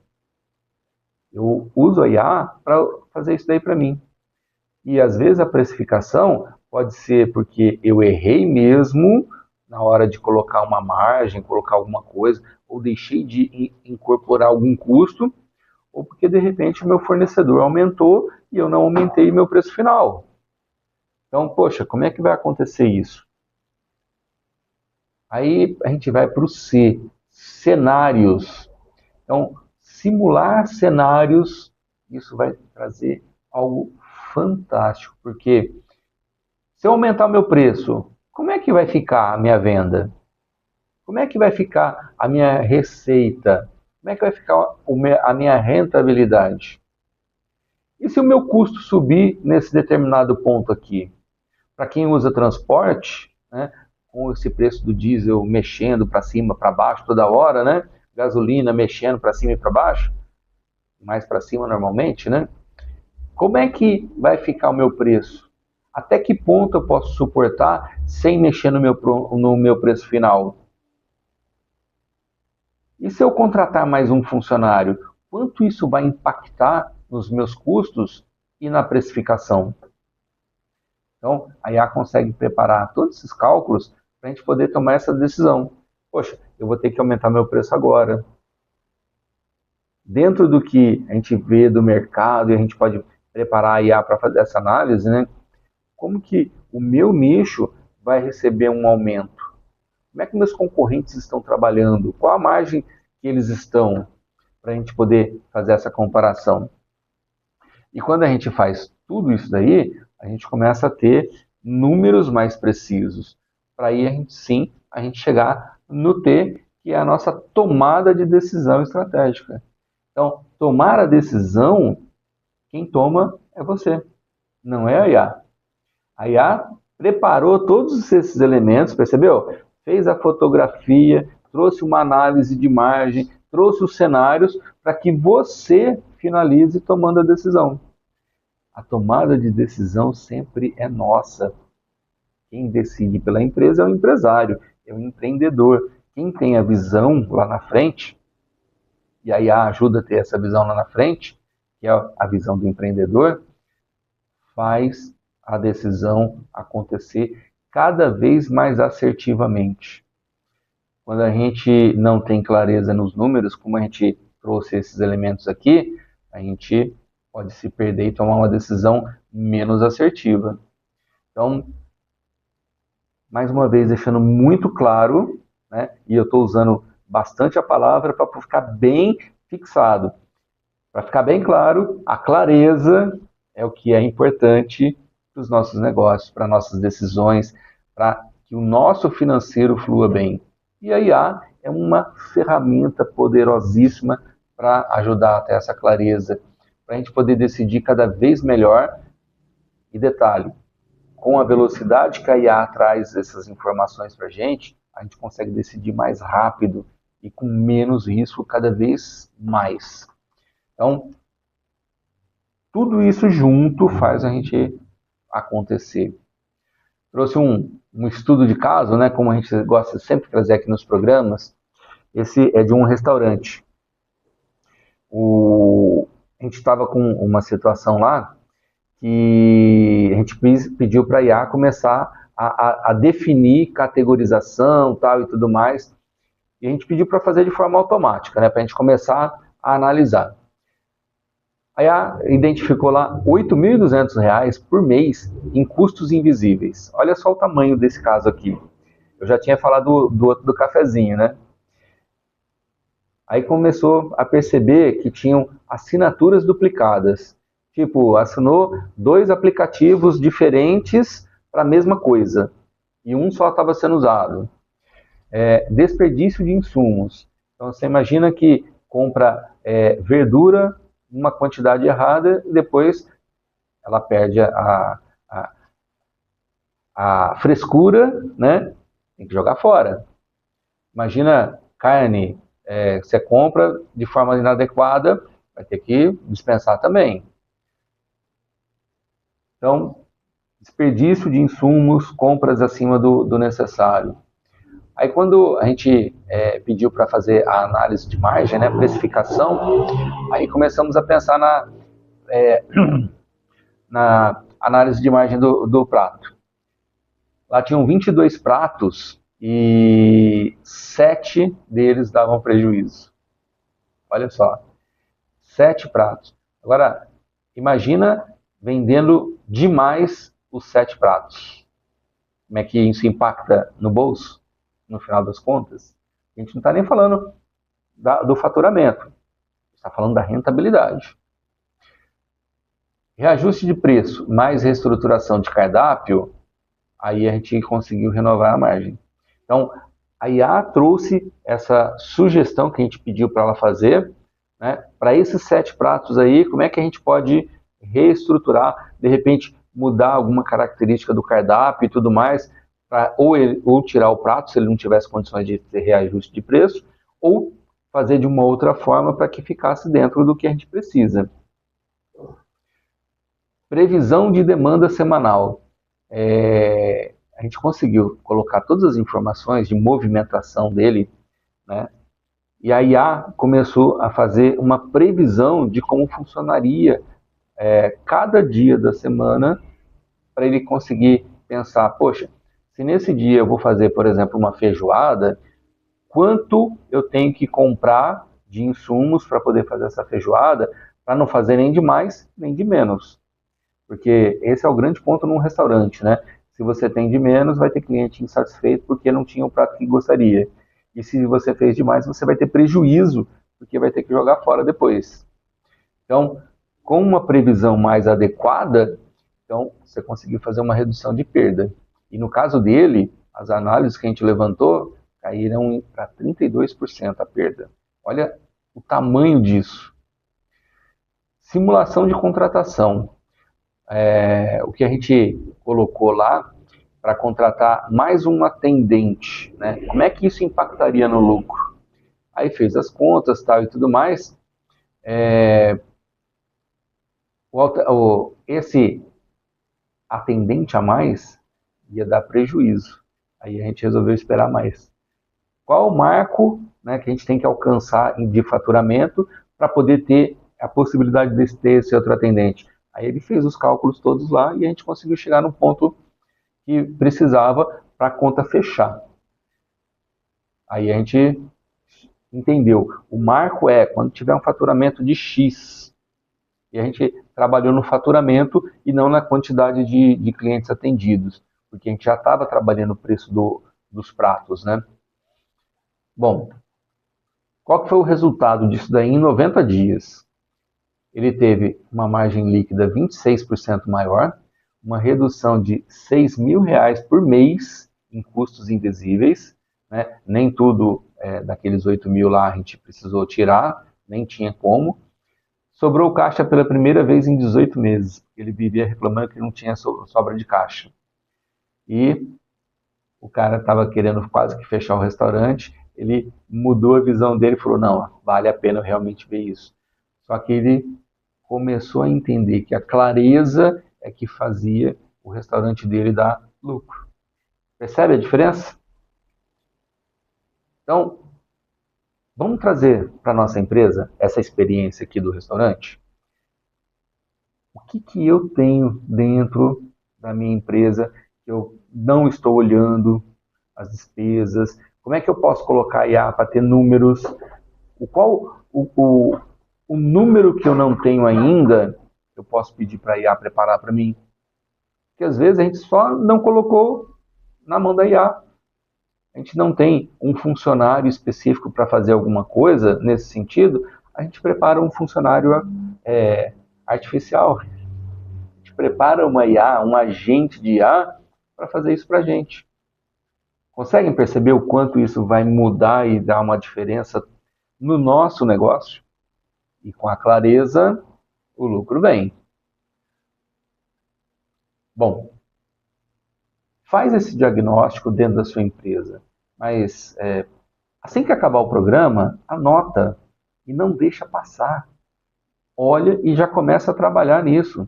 Eu uso a IA para fazer isso daí para mim. E às vezes a precificação pode ser porque eu errei mesmo na hora de colocar uma margem, colocar alguma coisa, ou deixei de incorporar algum custo, ou porque de repente o meu fornecedor aumentou e eu não aumentei meu preço final. Então, poxa, como é que vai acontecer isso? Aí a gente vai para o C, cenários. Então, simular cenários, isso vai trazer algo fantástico, porque se eu aumentar o meu preço, como é que vai ficar a minha venda? Como é que vai ficar a minha receita? Como é que vai ficar a minha rentabilidade? E se o meu custo subir nesse determinado ponto aqui? Para quem usa transporte, né, com esse preço do diesel mexendo para cima, para baixo toda hora, né? Gasolina mexendo para cima e para baixo, mais para cima normalmente, né? Como é que vai ficar o meu preço? Até que ponto eu posso suportar sem mexer no meu preço final? E se eu contratar mais um funcionário, quanto isso vai impactar nos meus custos e na precificação? Então, a IA consegue preparar todos esses cálculos para a gente poder tomar essa decisão. Poxa, eu vou ter que aumentar meu preço agora. Dentro do que a gente vê do mercado, e a gente pode preparar a IA para fazer essa análise, né? Como que o meu nicho vai receber um aumento? Como é que meus concorrentes estão trabalhando? Qual a margem que eles estão? Para a gente poder fazer essa comparação. E quando a gente faz tudo isso daí, a gente começa a ter números mais precisos. Para aí a gente chegar no T, que é a nossa tomada de decisão estratégica. Então, tomar a decisão, quem toma é você, não é a IA. A IA preparou todos esses elementos, percebeu? Fez a fotografia, trouxe uma análise de margem, trouxe os cenários para que você finalize tomando a decisão. A tomada de decisão sempre é nossa. Quem decide pela empresa é o empresário, é o empreendedor. Quem tem a visão lá na frente, e a IA ajuda a ter essa visão lá na frente, que é a visão do empreendedor, faz a decisão acontecer cada vez mais assertivamente. Quando a gente não tem clareza nos números, como a gente trouxe esses elementos aqui, a gente pode se perder e tomar uma decisão menos assertiva. Então, mais uma vez, deixando muito claro, né, e eu estou usando bastante a palavra para ficar bem fixado. Para ficar bem claro, a clareza é o que é importante para os nossos negócios, para nossas decisões, para que o nosso financeiro flua bem. E a IA é uma ferramenta poderosíssima para ajudar a ter essa clareza, para a gente poder decidir cada vez melhor. E detalhe, com a velocidade que a IA traz essas informações para a gente consegue decidir mais rápido e com menos risco cada vez mais. Então, tudo isso junto faz a gente acontecer. Trouxe um estudo de caso, né, como a gente gosta sempre de trazer aqui nos programas. Esse é de um restaurante. A gente estava com uma situação lá que a gente pediu para a IA começar a definir categorização tal, e tudo mais. E a gente pediu para fazer de forma automática, né, para a gente começar a analisar. A IA identificou lá R$ 8.200 por mês em custos invisíveis. Olha só o tamanho desse caso aqui. Eu já tinha falado do outro do cafezinho, né? Aí começou a perceber que tinham assinaturas duplicadas. Tipo, assinou 2 aplicativos diferentes para a mesma coisa. E um só estava sendo usado. Desperdício de insumos. Então você imagina que compra verdura uma quantidade errada e depois ela perde a frescura, né? Tem que jogar fora. Imagina carne, você compra de forma inadequada, vai ter que dispensar também. Então, desperdício de insumos, compras acima do necessário. Aí quando a gente pediu para fazer a análise de margem, né, precificação, aí começamos a pensar na análise de margem do prato. Lá tinham 22 pratos e 7 deles davam prejuízo. Olha só, 7 pratos. Agora, imagina vendendo demais os 7 pratos. Como é que isso impacta no bolso? No final das contas, a gente não está nem falando do faturamento, está falando da rentabilidade. Reajuste de preço mais reestruturação de cardápio, aí a gente conseguiu renovar a margem. Então, a IA trouxe essa sugestão que a gente pediu para ela fazer, né, para esses 7 pratos aí, como é que a gente pode reestruturar, de repente mudar alguma característica do cardápio e tudo mais, ou tirar o prato, se ele não tivesse condições de ter reajuste de preço, ou fazer de uma outra forma para que ficasse dentro do que a gente precisa. Previsão de demanda semanal. A gente conseguiu colocar todas as informações de movimentação dele, né? E a IA começou a fazer uma previsão de como funcionaria cada dia da semana, para ele conseguir pensar, poxa, se nesse dia eu vou fazer, por exemplo, uma feijoada, quanto eu tenho que comprar de insumos para poder fazer essa feijoada, para não fazer nem de mais, nem de menos. Porque esse é o grande ponto num restaurante, né? Se você tem de menos, vai ter cliente insatisfeito porque não tinha o prato que gostaria. E se você fez demais, você vai ter prejuízo, porque vai ter que jogar fora depois. Então, com uma previsão mais adequada, então você conseguiu fazer uma redução de perda. E no caso dele, as análises que a gente levantou caíram para 32% a perda. Olha o tamanho disso. Simulação de contratação. O que a gente colocou lá para contratar mais um atendente, né? Como é que isso impactaria no lucro? Aí fez as contas, tal e tudo mais. Esse atendente a mais ia dar prejuízo. Aí a gente resolveu esperar mais. Qual o marco, né, que a gente tem que alcançar de faturamento para poder ter a possibilidade de ter esse outro atendente? Aí ele fez os cálculos todos lá e a gente conseguiu chegar no ponto que precisava para a conta fechar. Aí a gente entendeu. O marco é quando tiver um faturamento de X. E a gente trabalhou no faturamento e não na quantidade de clientes atendidos, porque a gente já estava trabalhando o preço dos pratos, né? Bom, qual que foi o resultado disso daí em 90 dias? ele teve uma margem líquida 26% maior, uma redução de R$ 6.000 por mês em custos invisíveis, né? Nem tudo daqueles 8.000 lá a gente precisou tirar, nem tinha como. Sobrou caixa pela primeira vez em 18 meses. Ele vivia reclamando que não tinha sobra de caixa. E o cara estava querendo quase que fechar o restaurante, ele mudou a visão dele e falou, não, vale a pena eu realmente ver isso. Só que ele começou a entender que a clareza é que fazia o restaurante dele dar lucro. Percebe a diferença? Então, vamos trazer para a nossa empresa essa experiência aqui do restaurante? O que eu tenho dentro da minha empresa que eu não estou olhando as despesas? Como é que eu posso colocar IA para ter números? O número que eu não tenho ainda, eu posso pedir para a IA preparar para mim? Porque às vezes a gente só não colocou na mão da IA. A gente não tem um funcionário específico para fazer alguma coisa nesse sentido, a gente prepara um funcionário artificial. A gente prepara uma IA, um agente de IA para fazer isso para a gente. Conseguem perceber o quanto isso vai mudar e dar uma diferença no nosso negócio? E com a clareza, o lucro vem. Bom, faz esse diagnóstico dentro da sua empresa, mas assim que acabar o programa, anota e não deixa passar. Olha e já começa a trabalhar nisso.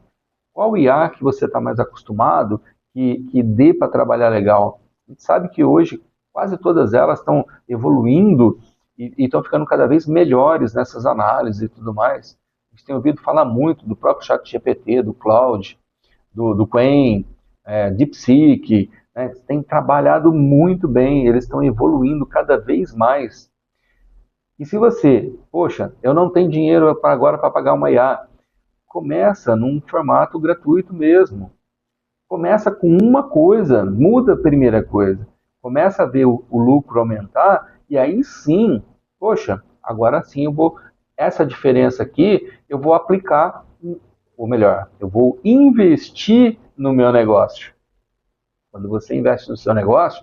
Qual IA que você está mais acostumado que dê para trabalhar legal? A gente sabe que hoje quase todas elas estão evoluindo e estão ficando cada vez melhores nessas análises e tudo mais. A gente tem ouvido falar muito do próprio ChatGPT, do Claude, do Qwen, DeepSeek, né? Tem trabalhado muito bem, eles estão evoluindo cada vez mais. E se você, poxa, eu não tenho dinheiro agora para pagar uma IA, começa num formato gratuito mesmo. Começa com uma coisa, muda a primeira coisa. Começa a ver o lucro aumentar e aí sim, poxa, agora sim essa diferença aqui eu vou aplicar, ou melhor, eu vou investir no meu negócio. Quando você investe no seu negócio,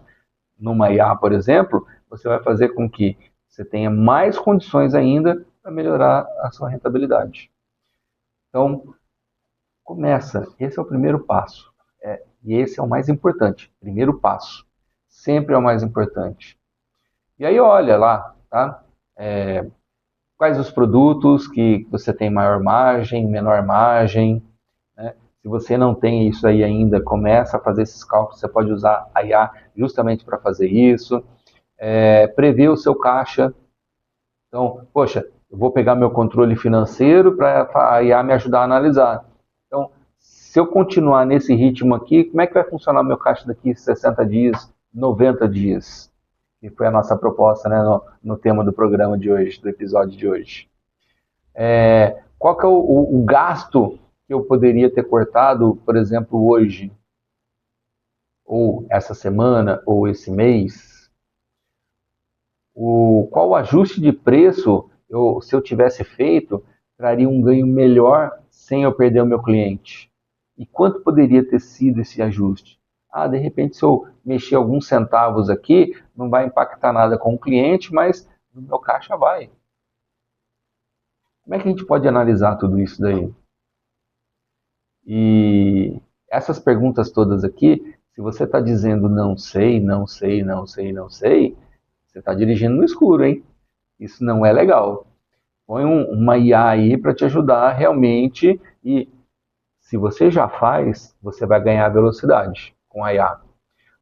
numa IA, por exemplo, você vai fazer com que você tenha mais condições ainda para melhorar a sua rentabilidade. Então, começa. Esse é o primeiro passo. E esse é o mais importante. Primeiro passo. Sempre é o mais importante. E aí olha lá, tá? Quais os produtos que você tem maior margem, menor margem, né? Se você não tem isso aí ainda, começa a fazer esses cálculos. Você pode usar a IA justamente para fazer isso. Prever o seu caixa. Então, poxa, eu vou pegar meu controle financeiro para a IA me ajudar a analisar. Então, se eu continuar nesse ritmo aqui, como é que vai funcionar o meu caixa daqui 60 dias, 90 dias? Que foi a nossa proposta, né, no tema do programa de hoje, do episódio de hoje. Qual que é o gasto que eu poderia ter cortado, por exemplo, hoje? Ou essa semana, ou esse mês? Qual o ajuste de preço, se eu tivesse feito, traria um ganho melhor sem eu perder o meu cliente? E quanto poderia ter sido esse ajuste? De repente, se eu mexer alguns centavos aqui, não vai impactar nada com o cliente, mas no meu caixa vai. Como é que a gente pode analisar tudo isso daí? E essas perguntas todas aqui, se você está dizendo não sei, não sei, não sei, não sei, você está dirigindo no escuro, hein? Isso não é legal. Põe uma IA aí para te ajudar realmente e se você já faz, você vai ganhar velocidade com a IA.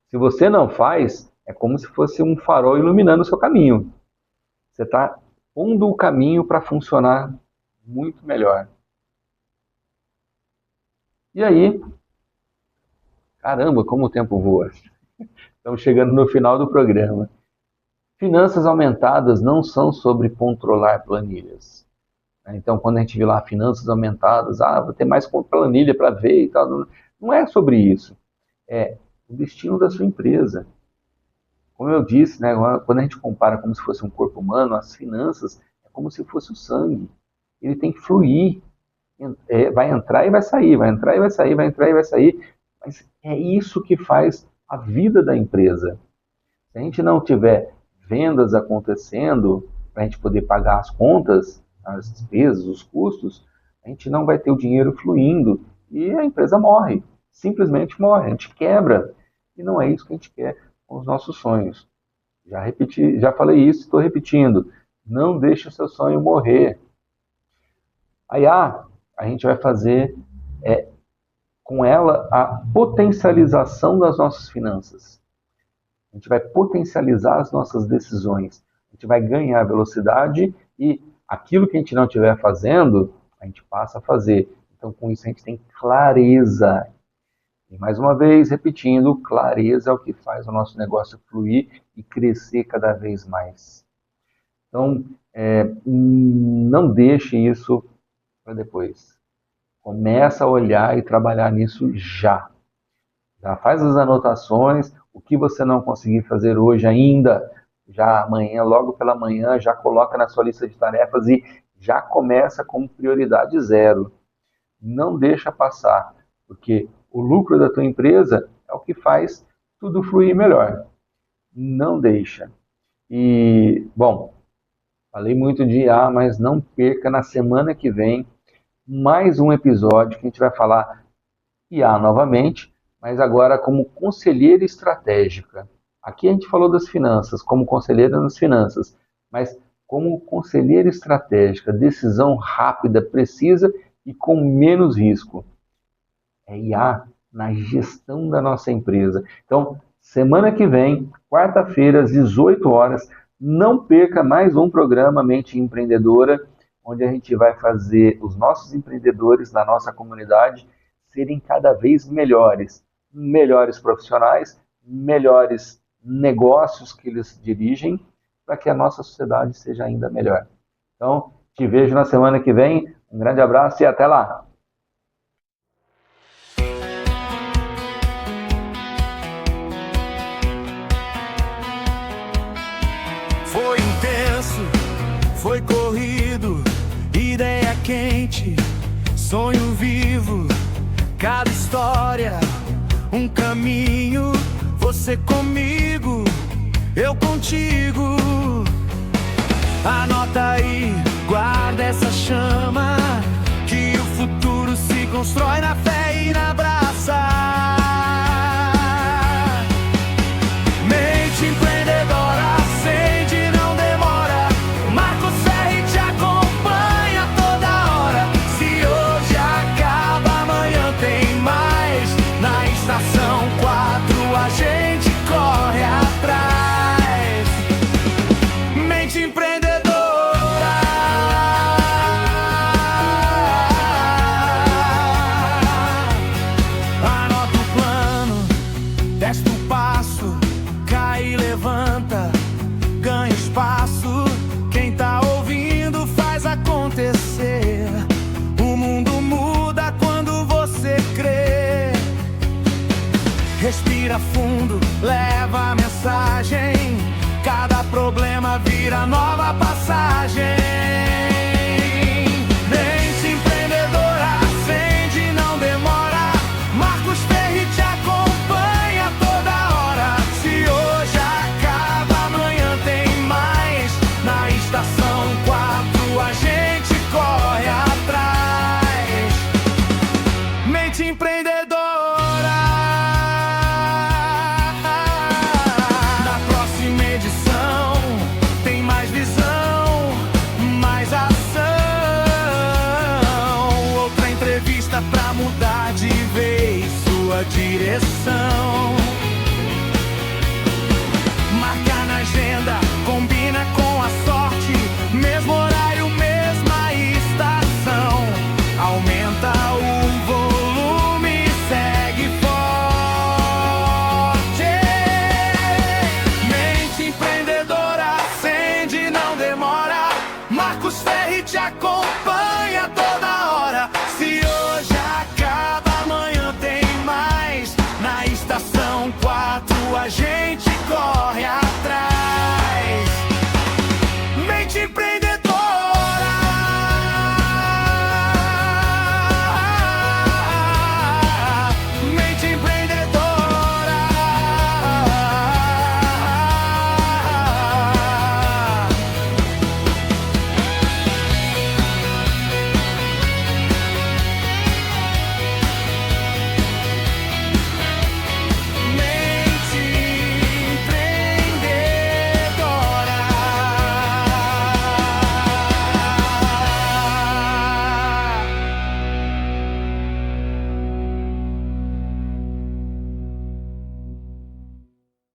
Se você não faz, é como se fosse um farol iluminando o seu caminho. Você está pondo o caminho para funcionar muito melhor. E aí, caramba, como o tempo voa. Estamos chegando no final do programa. Finanças aumentadas não são sobre controlar planilhas. Então, quando a gente vê lá finanças aumentadas, vou ter mais planilha para ver e tal. Não é sobre isso. É o destino da sua empresa. Como eu disse, né, quando a gente compara como se fosse um corpo humano, as finanças é como se fosse o sangue. Ele tem que fluir. vai entrar e vai sair, vai entrar e vai sair, vai entrar e vai sair. Mas é isso que faz a vida da empresa. Se a gente não tiver vendas acontecendo, para a gente poder pagar as contas, as despesas, os custos, a gente não vai ter o dinheiro fluindo e a empresa morre, simplesmente morre, a gente quebra. E não é isso que a gente quer com os nossos sonhos. Já repeti, já falei isso, estou repetindo. Não deixe o seu sonho morrer. Aí a gente vai fazer com ela a potencialização das nossas finanças. A gente vai potencializar as nossas decisões. A gente vai ganhar velocidade e aquilo que a gente não estiver fazendo, a gente passa a fazer. Então, com isso, a gente tem clareza. E, mais uma vez, repetindo, clareza é o que faz o nosso negócio fluir e crescer cada vez mais. Então, não deixe isso para depois. Começa a olhar e trabalhar nisso já. Já faz as anotações, o que você não conseguir fazer hoje ainda, já amanhã, logo pela manhã, já coloca na sua lista de tarefas e já começa com prioridade 0. Não deixa passar, porque o lucro da tua empresa é o que faz tudo fluir melhor. Não deixa. E, bom, falei muito de IA, mas não perca na semana que vem mais um episódio que a gente vai falar IA novamente, mas agora como conselheira estratégica. Aqui a gente falou das finanças, como conselheira nas finanças, mas como conselheira estratégica, decisão rápida, precisa e com menos risco. É IA na gestão da nossa empresa. Então, semana que vem, quarta-feira, às 18 horas, não perca mais um programa Mente Empreendedora, onde a gente vai fazer os nossos empreendedores da nossa comunidade serem cada vez melhores. Melhores profissionais, melhores negócios que eles dirigem, para que a nossa sociedade seja ainda melhor. Então, te vejo na semana que vem. Um grande abraço e até lá! Foi intenso, foi corrido, ideia quente, sonho vivo, cada história, um caminho, você comigo, eu contigo. Anota aí, guarda essa chama, que o futuro se constrói na fé e na abraça. Mente empreendedora, acende, não demora. Marcos Ferri te acompanha toda hora. Se hoje acaba, amanhã tem mais. Na estação 4 a gente corre atrás. Mente empreendedora. Anota o plano, testa o passo, cai e levanta, ganha espaço. Quem tá ouvindo faz acontecer. O mundo muda quando você crê. Respira fundo, leva a mensagem. Cada problema vira nova passagem. Mente empreendedora, acende, não demora. Marcos Ferri te acompanha toda hora. Se hoje acaba, amanhã tem mais. Na estação 4 a gente corre atrás. Mente empreendedora. Na próxima edição tem mais visão, mais ação. Outra entrevista pra mudar de vez sua direção. Marca na agenda, combina com a sorte. Mesmo horário, mesma estação. Aumenta o volume, segue forte. Mente empreendedora, acende, não demora. Marcos Ferri te acompanha toda